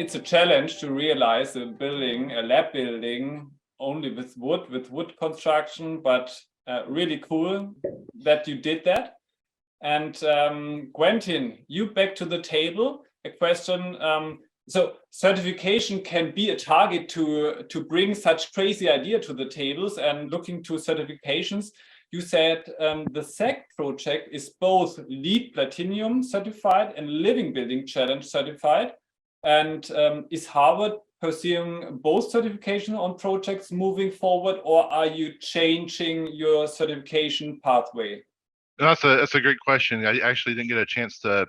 it's a challenge to realize a building, a lab building, only with wood construction, but really cool that you did that. And Quentin, you back to the table. A question. So certification can be a target to bring such crazy idea to the tables. And looking to certifications, you said the SEC project is both LEED Platinum certified and Living Building Challenge certified. And is Harvard pursuing both certification on projects moving forward, or are you changing your certification pathway? That's a great question. I actually didn't get a chance to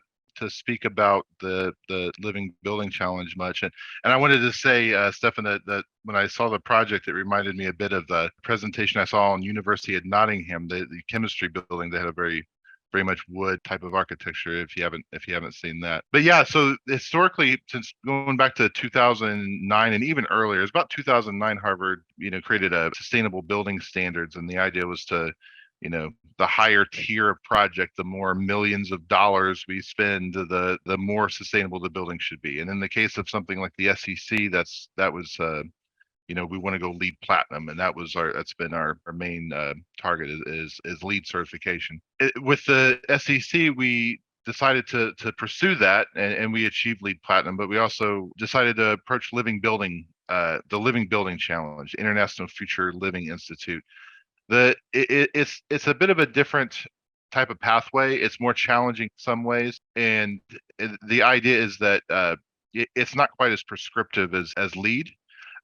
speak about the Living Building Challenge much, and I wanted to say, Stefan, that when I saw the project, it reminded me a bit of the presentation I saw on University of Nottingham, the chemistry building. They had a very much wood type of architecture. If you haven't seen that, but yeah. So historically, since going back to 2009 and even earlier, it's about 2009, Harvard created a sustainable building standards, and the idea was to the higher tier of project, the more millions of dollars we spend, the more sustainable the building should be. And in the case of something like the SEC, that was we want to go LEED Platinum, and that's been our main target is LEED certification. With the SEC, we decided to pursue that, and we achieved LEED Platinum, but we also decided to approach the Living Building Challenge, International Future Living Institute. It's a bit of a different type of pathway. It's more challenging in some ways, and the idea is that it's not quite as prescriptive as LEED,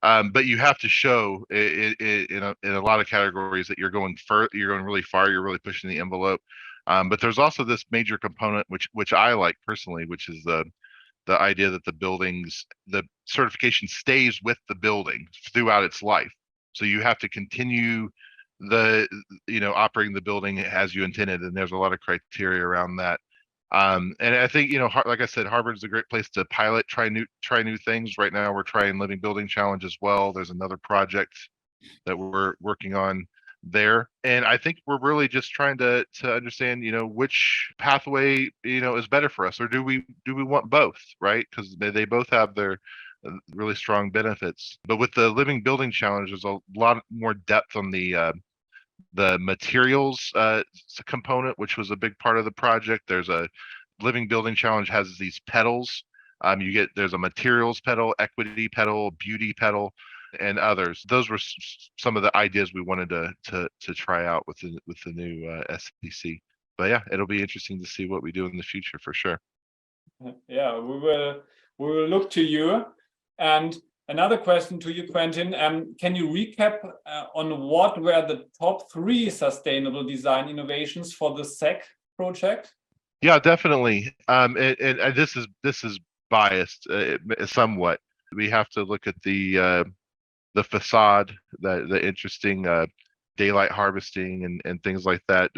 but you have to show in a lot of categories that you're going really far. You're really pushing the envelope. But there's also this major component which I like personally, which is the idea that the certification stays with the building throughout its life. So you have to continue operating the building as you intended, and there's a lot of criteria around that. And I think like I said, Harvard is a great place to pilot, try new things. Right now, we're trying Living Building Challenge as well. There's another project that we're working on there, and I think we're really just trying to understand, which pathway is better for us, or do we want both, right? Because they both have their really strong benefits. But with the Living Building Challenge, there's a lot more depth on the materials component, which was a big part of the project. There's a Living Building Challenge has these pedals. There's a materials pedal, equity pedal, beauty pedal, and others. Those were some of the ideas we wanted to try out with the new SEC. But yeah, it'll be interesting to see what we do in the future for sure. Yeah, we will look to you. And another question to you, Quentin. Can you recap on what were the top 3 sustainable design innovations for the SEC project? Yeah, definitely. And this is biased somewhat. We have to look at the facade, the interesting daylight harvesting and things like that.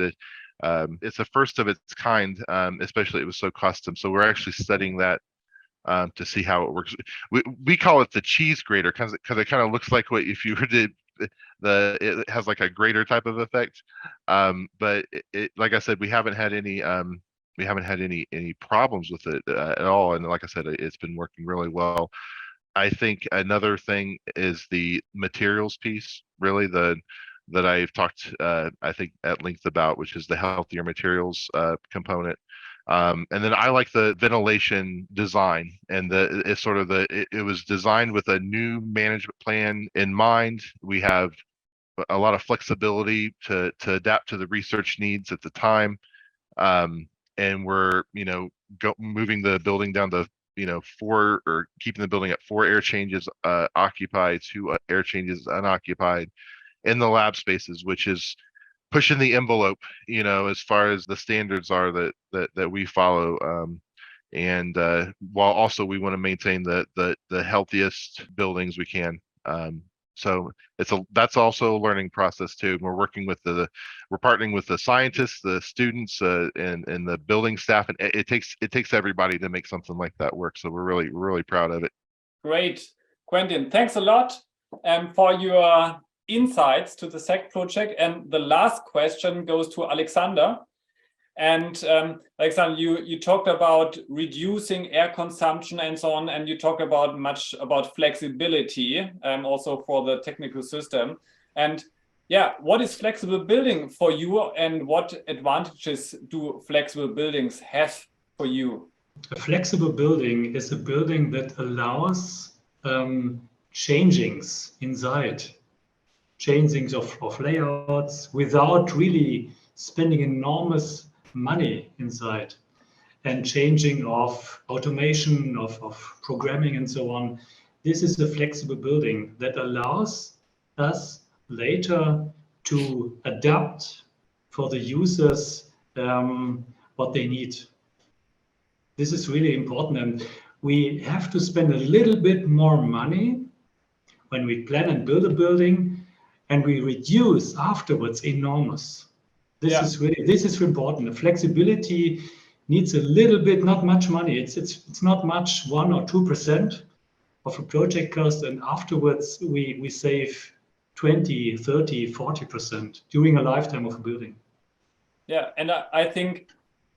It's a first of its kind, especially it was so custom. So we're actually studying that to see how it works. We call it the cheese grater because it kind of looks like what if you were to it has like a grater type of effect. But it like I said, we haven't had any problems with it at all. And like I said, it's been working really well. I think another thing is the materials piece, really that I've talked I think at length about, which is the healthier materials component. And then I like the ventilation design, and it was designed with a new management plan in mind. We have a lot of flexibility to adapt to the research needs at the time, and we're moving the building down to 4, or keeping the building at 4 air changes occupied, 2 air changes unoccupied in the lab spaces, which is pushing the envelope, as far as the standards are that we follow. And while also we want to maintain the healthiest buildings we can. So that's also a learning process too. We're partnering with the scientists, the students, and the building staff, and it takes everybody to make something like that work. So we're really proud of it. Great, Quentin. Thanks a lot for your insights to the SEC project. And the last question goes to Alexander. And Alexander, you talked about reducing air consumption and so on, and you talked about much about flexibility, also for the technical system. And yeah, what is flexible building for you, and what advantages do flexible buildings have for you? A flexible building is a building that allows changings inside, changings of layouts without really spending enormous money inside, and changing of automation, of programming and so on. This is a flexible building that allows us later to adapt for the users what they need. This is really important, and we have to spend a little bit more money when we plan and build a building, and we reduce afterwards enormous. This is important. The flexibility needs a little bit, not much money. It's not much, 1 or 2% of a project cost, and afterwards we save 20, 30, 40% during a lifetime of a building. Yeah, and I think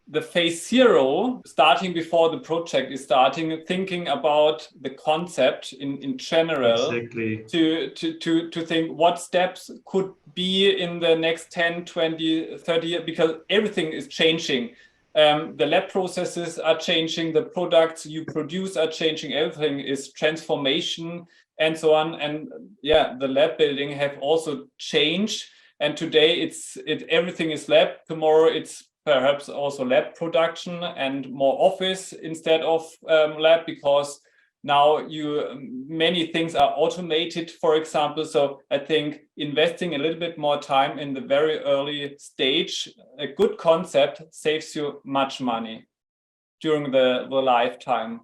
the phase 0, starting before the project is starting, thinking about the concept in general, exactly. to think what steps could be in the next 10, 20, 30 years, because everything is changing. The lab processes are changing, the products you produce are changing, everything is transformation and so on. And yeah, the lab building have also changed. And today everything is lab, tomorrow it's perhaps also lab production and more office instead of lab, because now many things are automated, for example. So I think investing a little bit more time in the very early stage, a good concept, saves you much money during the lifetime.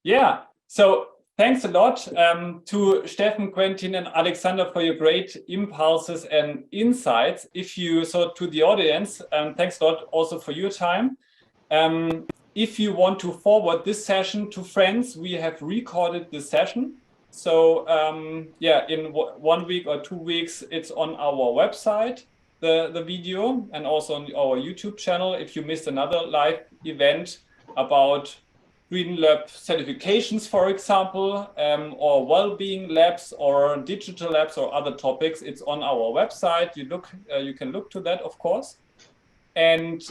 Yeah, so thanks a lot to Steffen, Quentin, and Alexander for your great impulses and insights. To the audience, thanks a lot also for your time. If you want to forward this session to friends, we have recorded this session. So in 1 week or 2 weeks, it's on our website, the video, and also on our YouTube channel. If you missed another live event about Green Lab certifications, for example, or well-being labs or digital labs or other topics, it's on our website. You can look to that, of course. And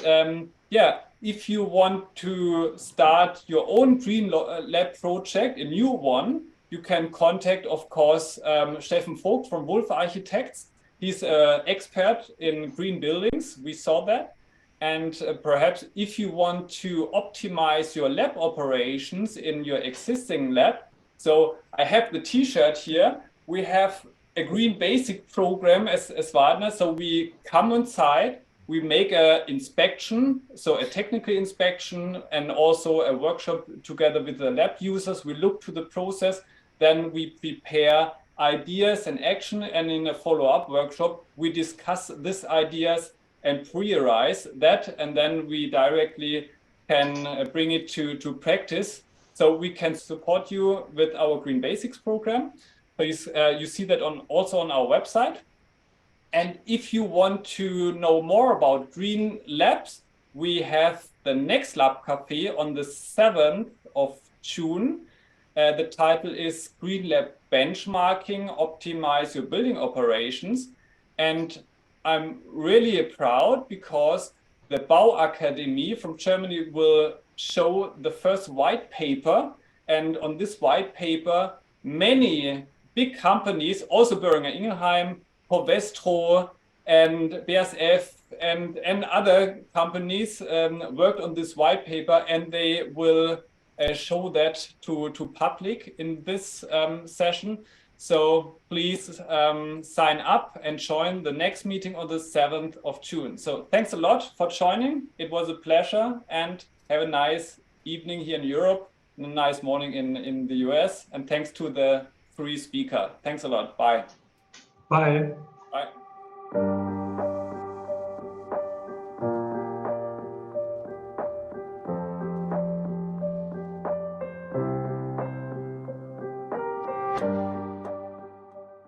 if you want to start your own Green Lab project, a new one, you can contact, of course, Steffen Vogt from Wolf Architects. He's an expert in green buildings. We saw that. And perhaps if you want to optimize your lab operations in your existing lab, so I have the T-shirt here. We have a green basic program as Wagner. So we come on site, we make an inspection, so a technical inspection, and also a workshop together with the lab users. We look to the process, then we prepare ideas and action, and in a follow-up workshop, we discuss these ideas and prioritize that, and then we directly can bring it to practice. So we can support you with our Green Basics program. Please, you see that also on our website. And if you want to know more about Green Labs, we have the next Lab Cafe on the 7th of June. The title is Green Lab Benchmarking, Optimize Your Building Operations. And I'm really proud because the Bauakademie from Germany will show the first white paper. And on this white paper, many big companies, also Boehringer Ingelheim, Covestro, and BASF, and other companies worked on this white paper, and they will show that to public in this session. So please sign up and join the next meeting on the 7th of June. So thanks a lot for joining. It was a pleasure, and have a nice evening here in Europe and a nice morning in the US. And thanks to the 3 speakers. Thanks a lot. Bye. Bye. Bye.